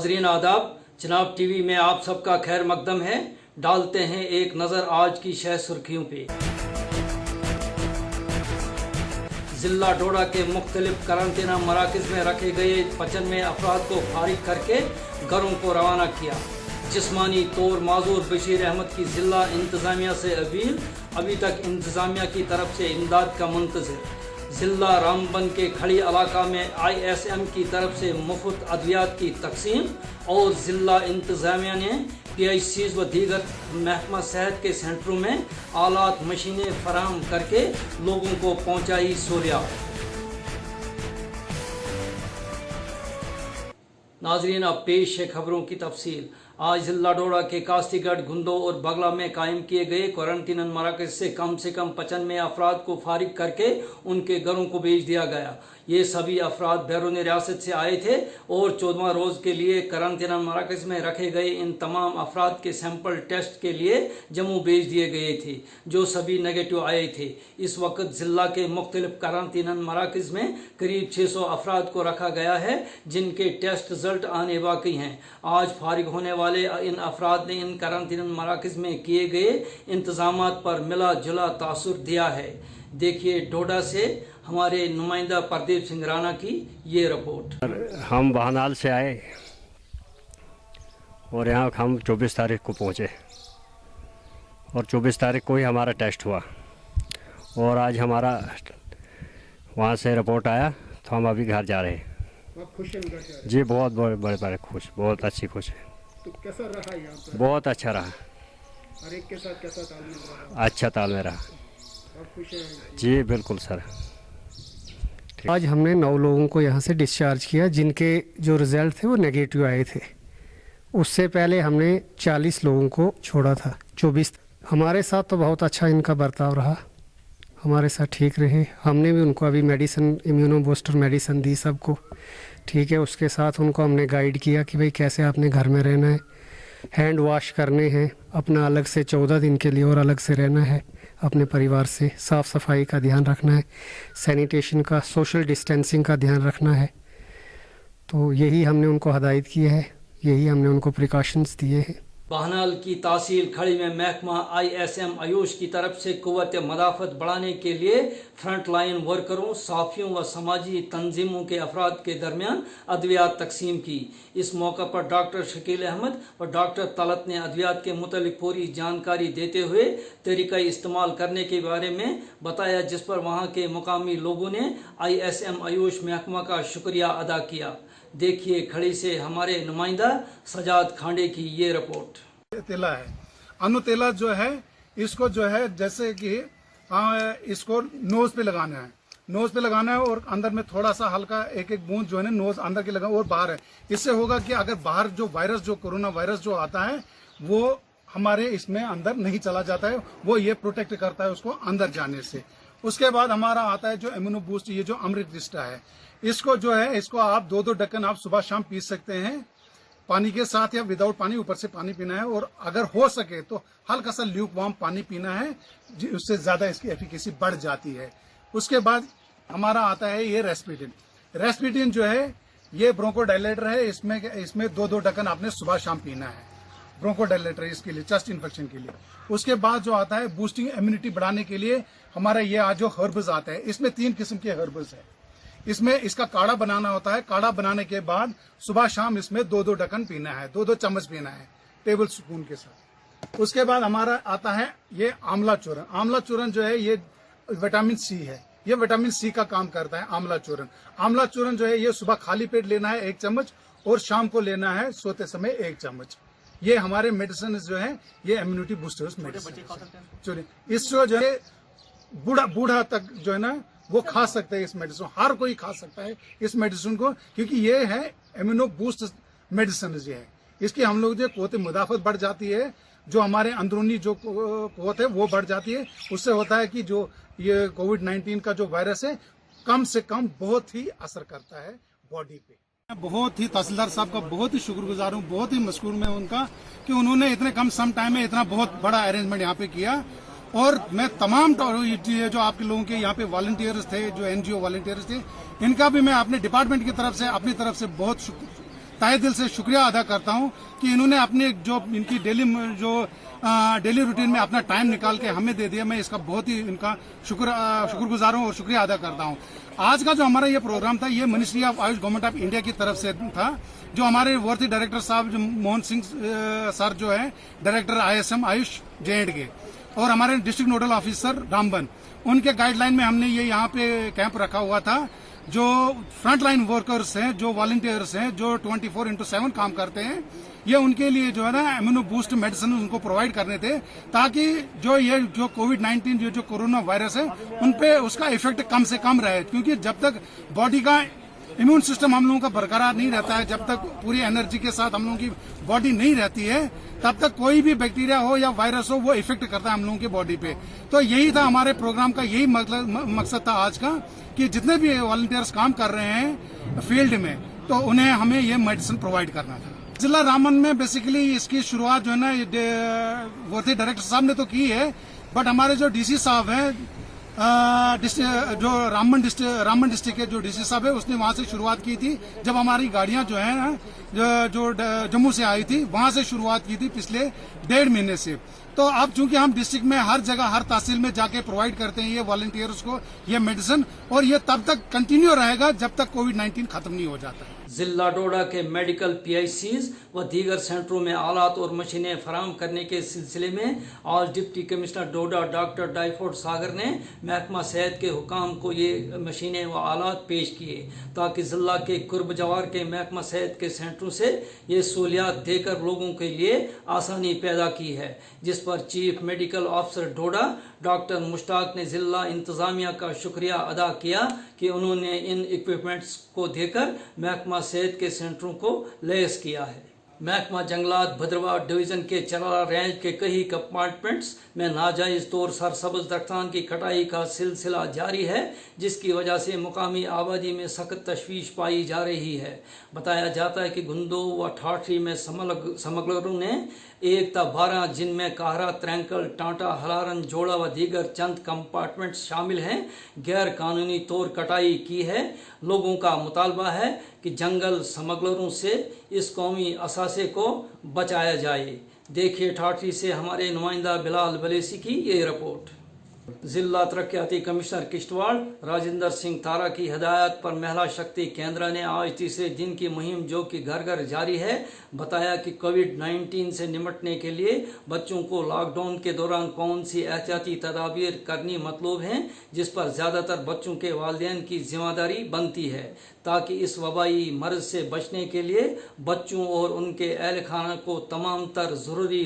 नाजरीन आदाब, जनाब टीवी में आप सबका खैर मकदम है। डालते हैं एक नज़र आज की शह सुर्खियों पे। जिला डोडा के मुख्तलिफ करारंतना मराकज़ में रखे गए 95 अफराद को फारिग करके घरों को रवाना किया। जिस्मानी तौर माजूर बशीर अहमद की जिला इंतज़ामिया से अपील, अभी तक इंतज़ामिया की तरफ से इमदाद का मुंतज़िर। जिला रामबन के खड़ी इलाका में ISM की तरफ से मुफ्त अद्वियात की तकसीम और जिला इंतज़ामिया ने PICs व दीगर महकमा सेहत के सेंटरों में आलात मशीनें फराहम करके लोगों को पहुँचाई सहूलियात। नाजरीन अब पेश है खबरों की तफसील। आज जिला डोडा के कास्तीगढ़, गुंदो और बगला में कायम किए गए क्वारंटीन मराकज़ से कम 95 अफराद को फारिग करके उनके घरों को भेज दिया गया। ये सभी अफराद बैरून रियासत से आए थे और 14वां रोज़ के लिए क्वारंटीन मराकज़ में रखे गए इन तमाम अफराद के सैंपल टेस्ट के लिए जम्मू भेज दिए गए थे, जो सभी नेगेटिव आए थे। इस वक्त जिला के मुख्तलिफ क्वारंटीन मराकज़ में करीब 600 अफराद को रखा गया है, जिनके टेस्ट रिजल्ट आने बाकी हैं। आज फारिग होने वाले इन अफराद ने इन क्वारंटीन मराकज़ में किए गए इंतजामात पर मिला जुला तासुर दिया है। देखिए डोडा से हमारे नुमाइंदा प्रदीप सिंह राणा की ये रिपोर्ट। हम बहनाल से आए और यहाँ हम 24 तारीख को पहुँचे और 24 तारीख को ही हमारा टेस्ट हुआ और आज हमारा वहाँ से रिपोर्ट आया, तो हम अभी घर जा रहे हैं। आप खुश हैं? जी बहुत बड़े खुश, बहुत अच्छी खुश है। तो कैसा रहा यहाँ पर? बहुत अच्छा रहा। हर एक के साथ कैसा तालमेल रहा? अच्छा तालमेल रहा। आप खुश हैं? जी बिल्कुल सर। आज हमने 9 लोगों को यहाँ से डिस्चार्ज किया, जिनके जो रिज़ल्ट थे वो नेगेटिव आए थे। उससे पहले हमने 40 लोगों को छोड़ा था। 24 हमारे साथ तो बहुत अच्छा इनका बर्ताव रहा, हमारे साथ ठीक रहे। हमने भी उनको अभी मेडिसिन, इम्यूनो बूस्टर मेडिसिन दी सबको, ठीक है। उसके साथ उनको हमने गाइड किया कि भाई कैसे आपने घर में रहना है, हैंड वॉश करने हैं, अपना अलग से 14 दिन के लिए और अलग से रहना है, अपने परिवार से साफ़ सफाई का ध्यान रखना है, सैनिटेशन का, सोशल डिस्टेंसिंग का ध्यान रखना है। तो यही हमने उनको हदायत की है, यही हमने उनको प्रिकॉशंस दिए हैं। बहनाल की तहसील खड़ी में महकमा ISM आयुष की तरफ से कुव्वत मदाफत बढ़ाने के लिए फ्रंट लाइन वर्करों, साफियों व समाजी तंजीमों के अफराद के दरमियान अद्वियात तकसीम की। इस मौका पर डॉक्टर शकील अहमद व डॉक्टर तलत ने अद्वियात के मुतालिक पूरी जानकारी देते हुए तरीका इस्तेमाल करने के बारे में बताया, जिस पर वहाँ के मुकामी लोगों ने ISM आयुष महकमा का शुक्रिया अदा किया। देखिए खड़ी से हमारे नुमाइंदा सजाद खांडे की ये रिपोर्ट। तेला है, अनु तेला जो है, इसको जो है जैसे कि इसको नोज पे लगाना है, नोज पे लगाना है और अंदर में थोड़ा सा हल्का एक बूंद जो है ना नोज अंदर के लगा और बाहर है। इससे होगा कि अगर बाहर जो वायरस, जो कोरोना वायरस जो आता है वो हमारे इसमें अंदर नहीं चला जाता है, वो ये प्रोटेक्ट करता है उसको अंदर जाने से। उसके बाद हमारा आता है जो इम्यूनो बूस्ट, ये जो अमृतनिष्ठा है, इसको जो है इसको आप 2-2 ढक्कन आप सुबह शाम पी सकते हैं, पानी के साथ या विदाउट पानी, ऊपर से पानी पीना है और अगर हो सके तो हल्का सा ल्यूक वार्म पानी पीना है, उससे ज्यादा इसकी एफिकेसी बढ़ जाती है। उसके बाद हमारा आता है ये रेस्पिरिन। रेस्पिरिन जो है ये ब्रोंकोडायलेटर है, इसमें 2-2 ढक्कन आपने सुबह शाम पीना है, ब्रोंकोडायलेटर इसके लिए, चेस्ट इन्फेक्शन के लिए। उसके बाद जो आता है बूस्टिंग इम्यूनिटी बढ़ाने के लिए हमारा ये आज जो हर्बल्स आता है, इसमें 3 किस्म के हर्बल्स है। इसमें इसका काढ़ा बनाना होता है, काढ़ा बनाने के बाद सुबह शाम इसमें 2-2 ढक्कन पीना है, 2-2 चम्मच पीना है टेबल स्पून के साथ। उसके बाद हमारा आता है ये आंवला चूरन। आंवला चूरन जो है ये विटामिन C है, ये विटामिन C का काम करता है आंवला चूरन। आंवला चूरन जो है ये सुबह खाली पेट लेना है 1 चम्मच और शाम को लेना है सोते समय 1 चम्मच। ये हमारे मेडिसिन जो है ये इम्यूनिटी बूस्टर्स मेडिसिन। इसको जो है बूढ़ा तक जो है ना वो खा सकते हैं इस मेडिसिन, हर कोई खा सकता है इस मेडिसिन को, क्योंकि ये है इम्यूनो बूस्ट मेडिसिन जो है। इसकी हम लोग जो कुव्वत मुदाफत बढ़ जाती है, जो हमारे अंदरूनी जो कुव्वत है वो बढ़ जाती है। उससे होता है कि जो ये कोविड-19 का जो वायरस है कम से कम बहुत ही असर करता है बॉडी पे। बहुत ही तहसीलदार साहब का बहुत ही शुक्रगुजार हूँ, बहुत ही मशकूर मैं उनका कि उन्होंने इतने कम सम टाइम में इतना बहुत बड़ा अरेंजमेंट यहाँ पे किया। और मैं तमाम जो आपके लोगों के यहाँ पे वॉलंटियर्स थे, जो NGO वॉलंटियर्स थे, इनका भी मैं अपने डिपार्टमेंट की तरफ से, अपनी तरफ से बहुत तहे दिल से शुक्रिया अदा करता हूं कि इन्होंने अपने जो इनकी डेली रूटीन में अपना टाइम निकाल के हमें दे दिया। मैं इसका बहुत ही इनका शुक्रगुजार हूं और शुक्रिया अदा करता हूं। आज का जो हमारा ये प्रोग्राम था, ये ministry of Ayush government of India की तरफ से था। जो हमारे वर्ती डायरेक्टर साहब जो मोहन सिंह सर जो है डायरेक्टर ISM आयुष J&K और हमारे डिस्ट्रिक्ट नोडल ऑफिसर रामबन, उनके गाइडलाइन में हमने ये यहाँ पे कैंप रखा हुआ था। जो फ्रंट लाइन वर्कर्स हैं, जो वॉलंटियर्स हैं, जो 24/7 काम करते हैं, ये उनके लिए जो है ना इम्यूनो बूस्ट मेडिसिन उनको प्रोवाइड करने थे, ताकि जो कोविड-19 जो कोरोना वायरस है उन पे उसका इफेक्ट कम से कम रहे। क्योंकि जब तक बॉडी का इम्यून सिस्टम हम लोगों का बरकरार नहीं रहता है, जब तक पूरी एनर्जी के साथ हम लोगों की बॉडी नहीं रहती है, तब तक कोई भी बैक्टीरिया हो या वायरस हो वो इफेक्ट करता है हम लोगों की बॉडी पे। तो यही था हमारे प्रोग्राम का, यही मकसद था आज का, कि जितने भी वॉलंटियर्स काम कर रहे हैं फील्ड में, तो उन्हें हमें ये मेडिसिन प्रोवाइड करना था। जिला रामबन में बेसिकली इसकी शुरुआत जो है ना वर्ती डायरेक्टर साहब ने तो की है, बट हमारे जो DC साहब हैं, जो रामबन डिस्ट्रिक्ट के जो DC साहब है, उसने वहां से शुरुआत की थी। जब हमारी गाड़ियां जो है ना जो जम्मू से आई थी, वहां से शुरुआत की थी पिछले 1.5 महीने से। तो अब चूंकि हम डिस्ट्रिक्ट में हर जगह हर तहसील में जाके प्रोवाइड करते हैं ये वॉलंटियर्स को ये मेडिसिन, और ये तब तक कंटिन्यू रहेगा जब तक कोविड-19 खत्म नहीं हो जाता। जिला डोडा के मेडिकल PICs व दीगर सेंटरों में आलात और मशीनें फराहम करने के सिलसिले में आज डिप्टी कमिश्नर डोडा डॉक्टर डायफोड सागर ने महकमा सेहत के हुकाम को ये मशीनें व आलात पेश किए, ताकि जिला के कुर्ब जवार के महकमा सेहत के सेंटरों से ये सहूलियात देकर लोगों के लिए आसानी पैदा की है। जिस पर चीफ मेडिकल ऑफिसर डोडा डॉक्टर मुश्ताक ने जिला इंतजामिया का शुक्रिया अदा किया कि उन्होंने इन इक्विपमेंट्स को देकर महकमा सेहत के सेंटरों को लैस किया है। महकमा जंगलात भद्रवाह डिवीजन के चराला रेंज के कई कंपार्टमेंट्स में नाजायज तौर सरसब्ज दरख्तान की कटाई का सिलसिला जारी है, जिसकी वजह से मुकामी आबादी में सख्त तशवीश पाई जा रही है। बताया जाता है कि गुंदो व ठाठरी में स्मगलरों ने 1-12 जिनमें काहरा, त्रैंकल, टांटा, हलारन, जोड़ा व दीगर चंद कंपार्टमेंट्स शामिल हैं, गैर कानूनी तौर कटाई की है। लोगों का मुतालबा है कि जंगल स्मगलरों से इस कौमी असासे को बचाया जाए। देखिए ठाठरी से हमारे नुमाइंदा बिलाल बलेसी की ये रिपोर्ट। जिला तरक्याती कमिश्नर किश्तवाड़ राजेंद्र सिंह तारा की हिदायत पर महिला शक्ति केंद्र ने आज तीसरे दिन की मुहिम जो कि घर घर जारी है, बताया कि कोविड-19 से निपटने के लिए बच्चों को लॉकडाउन के दौरान कौन सी एहतियाती तदाबीर करनी मतलूब हैं, जिस पर ज्यादातर बच्चों के वालिदैन की जिम्मेदारी बनती है, ताकि इस वबाई मर्ज से बचने के लिए बच्चों और उनके अहल खाना को तमाम तर जरूरी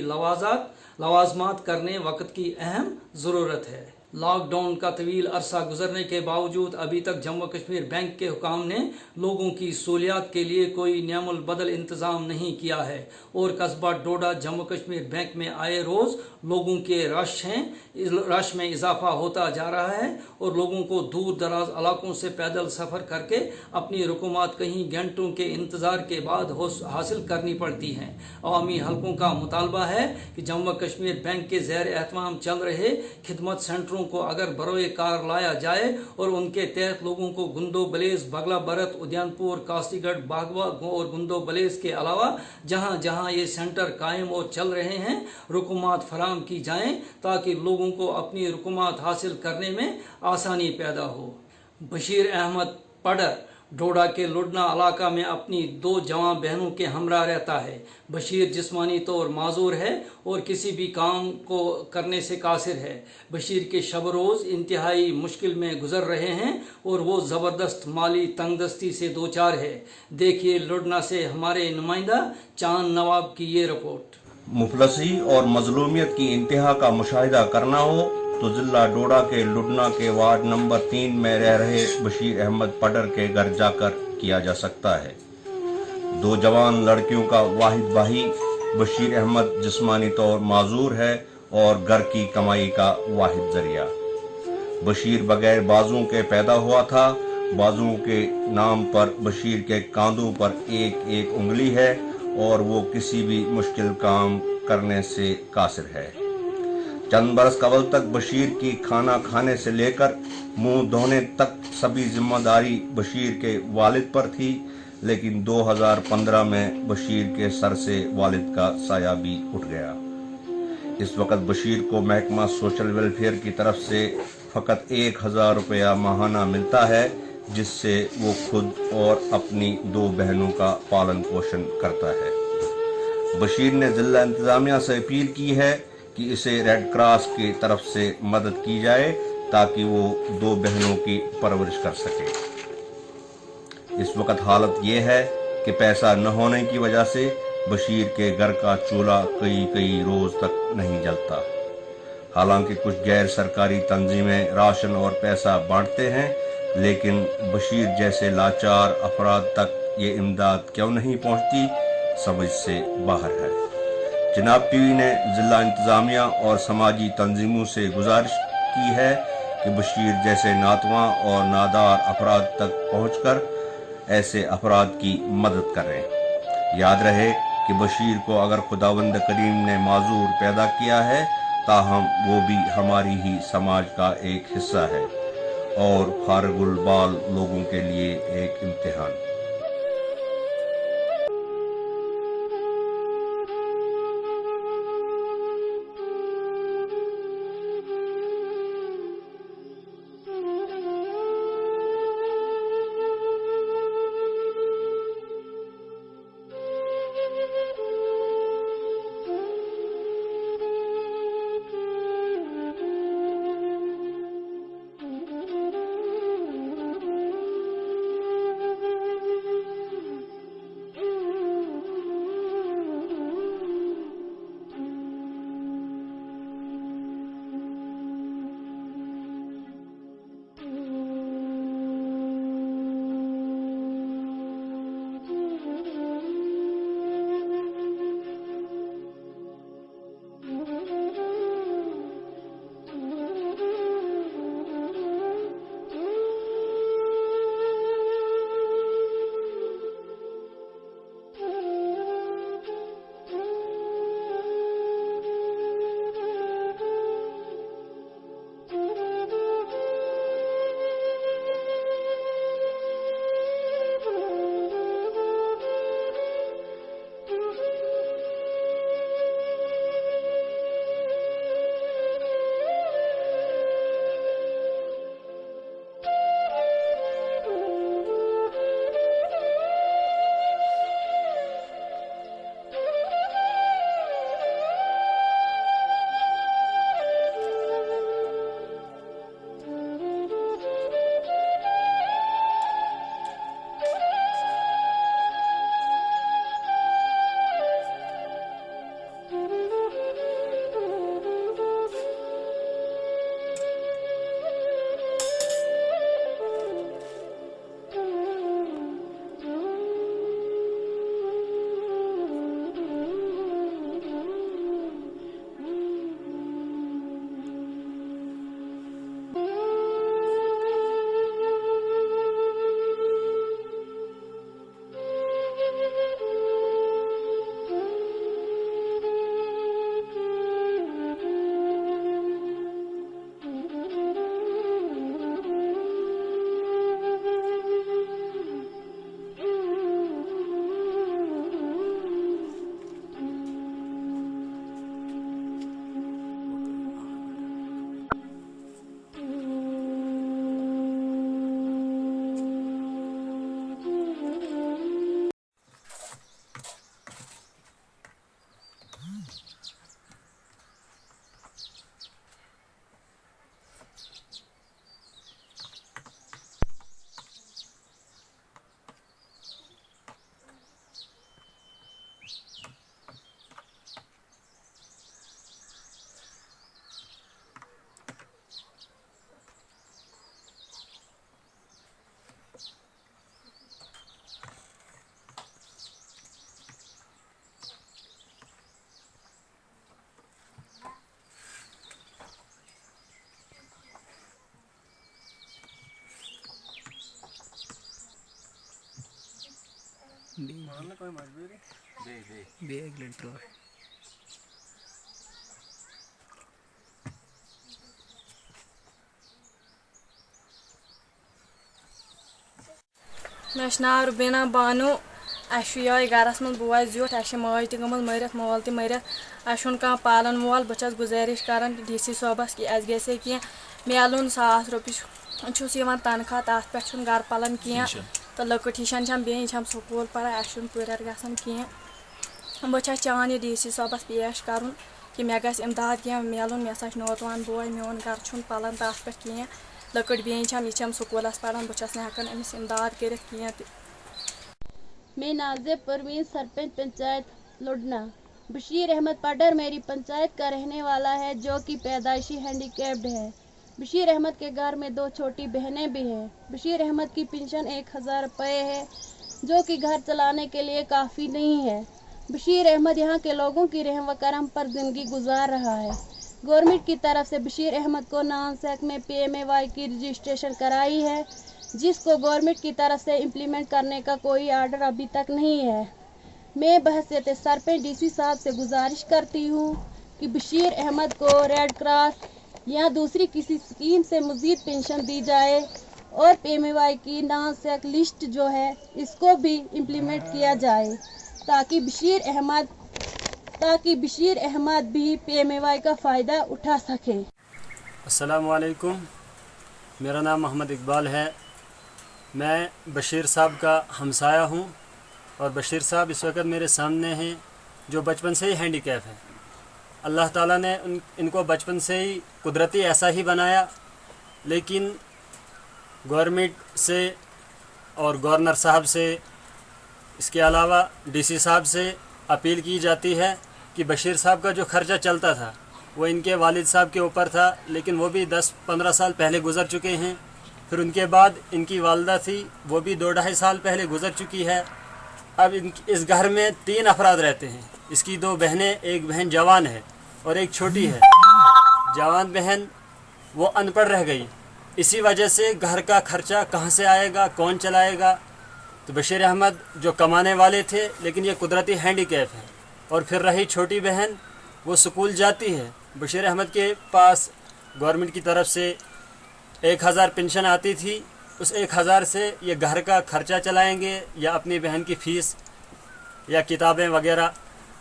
लवाजमात करने वक्त की अहम ज़रूरत है। लॉकडाउन का तवील अरसा गुजरने के बावजूद अभी तक जम्मू कश्मीर बैंक के हुकाम ने लोगों की सहूलियात के लिए कोई नियमुल बदल इंतज़ाम नहीं किया है और कस्बा डोडा जम्मू कश्मीर बैंक में आए रोज़ लोगों के रश में इजाफा होता जा रहा है और लोगों को दूर दराज इलाकों से पैदल सफ़र करके अपनी रुकूमात कहीं घंटों के इंतज़ार के बाद हासिल करनी पड़ती हैं। अवामी हलकों का मुतालबा है कि जम्मू कश्मीर बैंक के ज़ेर एहतमाम चल रहे खिदमत सेंटरों को अगर बरोए कार लाया जाए और उनके तहत लोगों को गुंदो बलेस, बगला बरत, उद्यानपुर, कासीगढ़, बागवा और गुंदो बलेस के अलावा जहां जहां ये सेंटर कायम और चल रहे हैं रुकूमात फराम की जाएं, ताकि लोगों को अपनी रुकूमात हासिल करने में आसानी पैदा हो। बशीर अहमद पडर डोडा के लुडना इलाका में अपनी 2 जवान बहनों के हमरा रहता है। बशीर जिस्मानी तौर माजूर है और किसी भी काम को करने से कासिर है। बशीर के शब रोज़ इंतहाई मुश्किल में गुजर रहे हैं और वो ज़बरदस्त माली तंगदस्ती से दो चार है। देखिए लुडना से हमारे नुमाइंदा चांद नवाब की ये रिपोर्ट। मुफलसी और मजलूमियत की इंतहा का मुशाहिदा करना हो तो जिला डोडा के लुडना के वार्ड नंबर 3 में रह रहे बशीर अहमद पडर के घर जाकर किया जा सकता है। 2 जवान लड़कियों का वाहिद भाई बशीर अहमद जिस्मानी तौर माजूर है और घर की कमाई का वाहिद जरिया। बशीर बगैर बाजुओं के पैदा हुआ था। बाजुओं के नाम पर बशीर के कांधों पर एक उंगली है और वो किसी भी मुश्किल काम करने से कासिर है। चंद बरस कबल तक बशीर की खाना खाने से लेकर मुंह धोने तक सभी जिम्मेदारी बशीर के वालिद पर थी, लेकिन 2015 में बशीर के सर से वालिद का साया भी उठ गया। इस वक्त बशीर को महकमा सोशल वेलफेयर की तरफ से फ़कत 1000 रुपया माहाना मिलता है, जिससे वो खुद और अपनी 2 बहनों का पालन पोषण करता है। बशीर ने जिला इंतजामिया से अपील की है कि इसे रेड क्रॉस की तरफ से मदद की जाए ताकि वो 2 बहनों की परवरिश कर सके। इस वक्त हालत ये है कि पैसा न होने की वजह से बशीर के घर का चूल्हा कई रोज तक नहीं जलता। हालांकि कुछ गैर सरकारी तंजीमें राशन और पैसा बांटते हैं, लेकिन बशीर जैसे लाचार अफराद तक ये इमदाद क्यों नहीं पहुंचती, समझ से बाहर है। जनाब टीवी ने जिला इंतजामिया और समाजी तंजीमों से गुजारिश की है कि बशीर जैसे नातवा और नादार अफराद तक पहुंचकर ऐसे अफराद की मदद करें। याद रहे कि बशीर को अगर खुदावंद करीम ने माजूर पैदा किया है, ताहम वो भी हमारी ही समाज का एक हिस्सा है और फारगुल बाल लोगों के लिए एक इम्तिहान। मे नाव रुबीना बानू ये गरस मज बोज जुट माज त गमत मरित मोल त मरित कह पालन वोल बस गुजारिश कर DC सोबस कि गसे कह मेलुन 1,000 रुपये तनख्वाह तथ पे गर पलन कह तो लकट हिशान बे स्कूल पढ़ा पूर गसान कह बह चाहन ये DC सोबस पेश कर कि मे गस इमदाद कह मेलुन मे नौजवान बोय मोन गर पलन तथ पे कह लकट बे यह स्कूलस पढ़ान बस हेकान अमिस इमदाद कर मैं नाज़िब परवीन सरपंच पंचायत लुडना। बशीर अहमद पडर मेरी पंचायत का रहने वाला है जो कि पैदाइशी हैंडीकैप्ड है। बशीर अहमद के घर में 2 छोटी बहनें भी हैं। बशीर अहमद की पेंशन 1,000 रुपये है जो कि घर चलाने के लिए काफ़ी नहीं है। बशीर अहमद यहाँ के लोगों की रहम व करम पर ज़िंदगी गुजार रहा है। गवर्नमेंट की तरफ से बशीर अहमद को नानसेक में PMAY की रजिस्ट्रेशन कराई है जिसको गवर्नमेंट की तरफ से इम्प्लीमेंट करने का कोई आर्डर अभी तक नहीं है। मैं बहसियत सरपंच DC साहब से गुजारिश करती हूँ कि बशीर अहमद को रेड क्रॉस या दूसरी किसी स्कीम से मज़ीद पेंशन दी जाए और PMAY की नानसेक लिस्ट जो है इसको भी इम्प्लीमेंट किया जाए ताकि बशीर अहमद भी PMAY का फ़ायदा उठा सके। अस्सलामु अलैकुम, मेरा नाम मोहम्मद इकबाल है। मैं बशीर साहब का हमसाया हूँ और बशीर साहब इस वक्त मेरे सामने हैं जो बचपन से ही हैंडीकैप है। अल्लाह ताला ने इनको बचपन से ही कुदरती ऐसा ही बनाया, लेकिन गवर्नमेंट से और गवर्नर साहब से, इसके अलावा DC साहब से अपील की जाती है कि बशीर साहब का जो ख़र्चा चलता था वो इनके वालिद साहब के ऊपर था, लेकिन वो भी 10-15 साल पहले गुज़र चुके हैं। फिर उनके बाद इनकी वालदा थी, वो भी 2-2.5 साल पहले गुज़र चुकी है। अब इस घर में 3 अफराद रहते हैं। इसकी 2 बहनें, एक बहन जवान है और एक छोटी है। जवान बहन वो अनपढ़ रह गई, इसी वजह से घर का खर्चा कहाँ से आएगा, कौन चलाएगा। तो बशीर अहमद जो कमाने वाले थे, लेकिन ये कुदरती हैंडीकैप है। और फिर रही छोटी बहन, वो स्कूल जाती है। बशीर अहमद के पास गवर्नमेंट की तरफ से 1,000 पेंशन आती थी। उस 1,000 से ये घर का खर्चा चलाएंगे या अपनी बहन की फ़ीस या किताबें वगैरह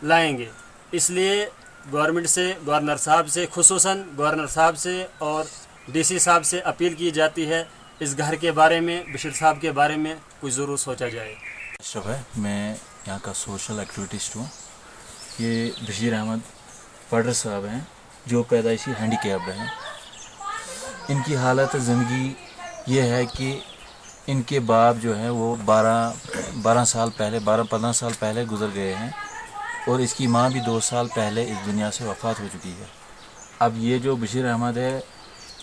लाएंगे। इसलिए गवर्नमेंट से, गवर्नर साहब से, खुसूसन गवर्नर साहब से और DC साहब से अपील की जाती है इस घर के बारे में, बशीर साहब के बारे में कुछ ज़रूर सोचा जाए। अशरफ है, मैं यहाँ का सोशल एक्टिविटिस्ट हूँ। ये बशीर अहमद पडर साहब हैं जो पैदाइशी हैंडीकैप्ड हैं। इनकी हालत ज़िंदगी ये है कि इनके बाप जो है वो 12 साल पहले, 12-15 साल पहले गुज़र गए हैं और इसकी माँ भी 2 साल पहले इस दुनिया से वफ़ात हो चुकी है। अब ये जो बशीर अहमद है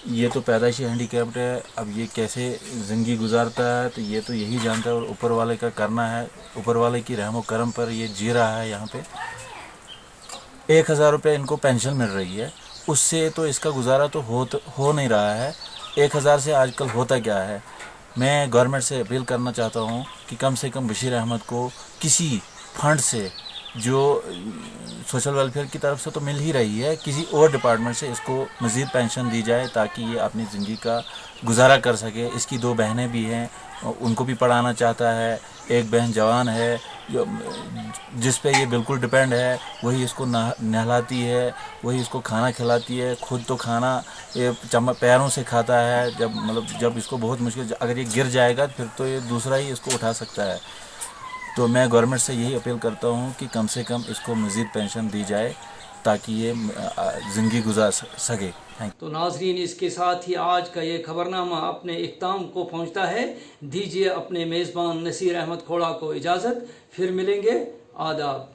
ये तो पैदाइशी हैंडीकैप्ड है। अब ये कैसे ज़िंदगी गुजारता है तो ये तो यही जानता है और ऊपर वाले का करना है। ऊपर वाले की रहम व करम पर ये जी रहा है। यहाँ पे 1,000 रुपये इनको पेंशन मिल रही है, उससे तो इसका गुजारा तो हो नहीं रहा है। 1,000 से आजकल होता क्या है। मैं गवर्नमेंट से अपील करना चाहता हूँ कि कम से कम बशीर अहमद को किसी फंड से, जो सोशल वेलफेयर की तरफ से तो मिल ही रही है, किसी और डिपार्टमेंट से इसको मज़ीद पेंशन दी जाए ताकि ये अपनी ज़िंदगी का गुजारा कर सके। इसकी 2 बहनें भी हैं, उनको भी पढ़ाना चाहता है। एक बहन जवान है जो जिस पे ये बिल्कुल डिपेंड है, वही इसको नहलाती है, वही इसको खाना खिलाती है। खुद तो खाना ये पैरों से खाता है। जब इसको बहुत मुश्किल, अगर ये गिर जाएगा फिर तो ये दूसरा ही इसको उठा सकता है। तो मैं गवर्नमेंट से यही अपील करता हूँ कि कम से कम इसको मज़ीद पेंशन दी जाए ताकि ये ज़िंदगी गुजार सके। तो नाजरीन, इसके साथ ही आज का ये खबरनामा अपने इख्ताम को पहुँचता है। दीजिए अपने मेज़बान नसीर अहमद खोड़ा को इजाज़त, फिर मिलेंगे। आदाब।